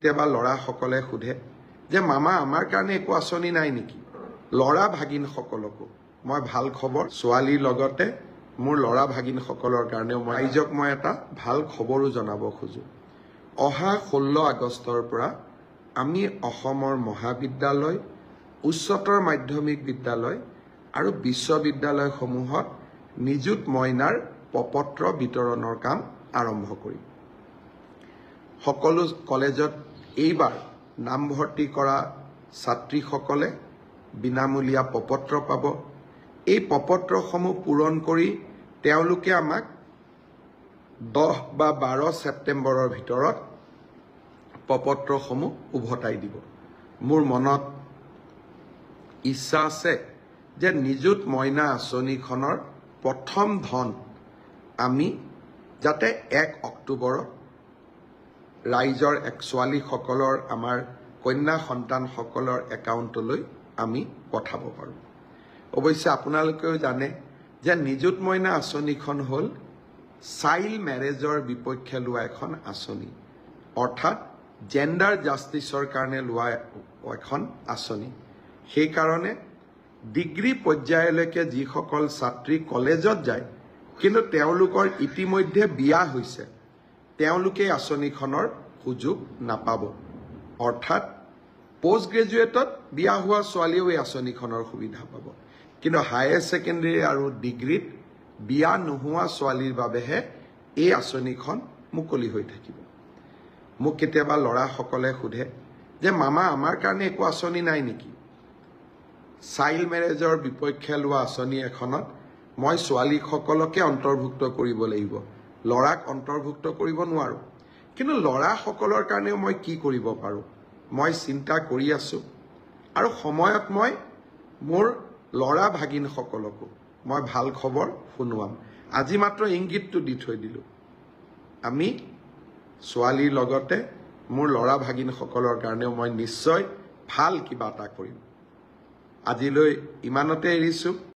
কেতিয়াবা ল'ৰাসকলে সোধে যে মামা আমাৰ কাৰণে একো আঁচনি নাই নেকি? ল'ৰা ভাগিনসকলকো মই ভাল খবৰ, ছোৱালীৰ লগতে মোৰ ল'ৰা ভাগিনসকলৰ কাৰণেও ৰাইজক মই এটা ভাল খবৰো জনাব খোজো। অহা 16 আগষ্টৰ পৰা আমি অসমৰ মহাবিদ্যালয়, উচ্চতৰ মাধ্যমিক বিদ্যালয় আৰু বিশ্ববিদ্যালয়সমূহত নিযুত মইনাৰ প্ৰপত্ৰ বিতৰণৰ কাম আৰম্ভ কৰিম। সকলো কলেজত এইবাৰ নামভৰ্তি কৰা ছাত্ৰীসকলে বিনামূলীয়া প্ৰপত্ৰ পাব। এই প্ৰপত্ৰসমূহ পূৰণ কৰি তেওঁলোকে আমাক 10 বা 12 ছেপ্টেম্বৰৰ ভিতৰত প্ৰপত্ৰসমূহ উভতাই দিব। মোৰ মনত ইচ্ছা আছে যে নিযুত মইনা আঁচনিখনৰ প্ৰথম ধন আমি যাতে 1 অক্টোবৰত ৰাইজৰ ছোৱালীসকলৰ আমাৰ কন্যা সন্তানসকলৰ একাউণ্টলৈ আমি পঠাব পাৰোঁ। অৱশ্যে আপোনালোকেও জানে যে নিযুত মইনা আঁচনিখন হ'ল চাইল্ড মেৰেজৰ বিপক্ষে লোৱা এখন আঁচনি, অৰ্থাৎ জেণ্ডাৰ জাষ্টিছৰ কাৰণে লোৱা এখন আঁচনি। সেইকাৰণে ডিগ্ৰী পৰ্যায়লৈকে যিসকল ছাত্ৰী কলেজত যায় কিন্তু তেওঁলোকৰ ইতিমধ্যে বিয়া হৈছে, তেওঁলোকে আঁচনিখনৰ সুযোগ নাপাব। অৰ্থাৎ পোষ্ট গ্ৰেজুৱেটত বিয়া হোৱা ছোৱালীয়েও এই আঁচনিখনৰ সুবিধা পাব, কিন্তু হায়াৰ ছেকেণ্ডেৰী আৰু ডিগ্ৰীত বিয়া নোহোৱা ছোৱালীৰ বাবেহে এই আঁচনিখন মুকলি হৈ থাকিব। মোক কেতিয়াবা ল'ৰাসকলে সোধে যে মামা আমাৰ কাৰণে একো আঁচনি নাই নেকি? চাইল্ড মেৰেজৰ বিপক্ষে লোৱা আঁচনি এখনত মই ছোৱালীসকলকে অন্তৰ্ভুক্ত কৰিব লাগিব, ল'ৰাক অন্তৰ্ভুক্ত কৰিব নোৱাৰোঁ। কিন্তু ল'ৰাসকলৰ কাৰণেও মই কি কৰিব পাৰোঁ মই চিন্তা কৰি আছোঁ, আৰু সময়ত মই মোৰ ল'ৰা ভাগিনসকলকো মই ভাল খবৰ শুনোৱাম। আজি মাত্ৰ ইংগিতটো দি থৈ দিলোঁ, আমি ছোৱালীৰ লগতে মোৰ ল'ৰা ভাগিনসকলৰ কাৰণেও মই নিশ্চয় ভাল কিবা এটা কৰিম। আজিলৈ ইমানতে এৰিছোঁ।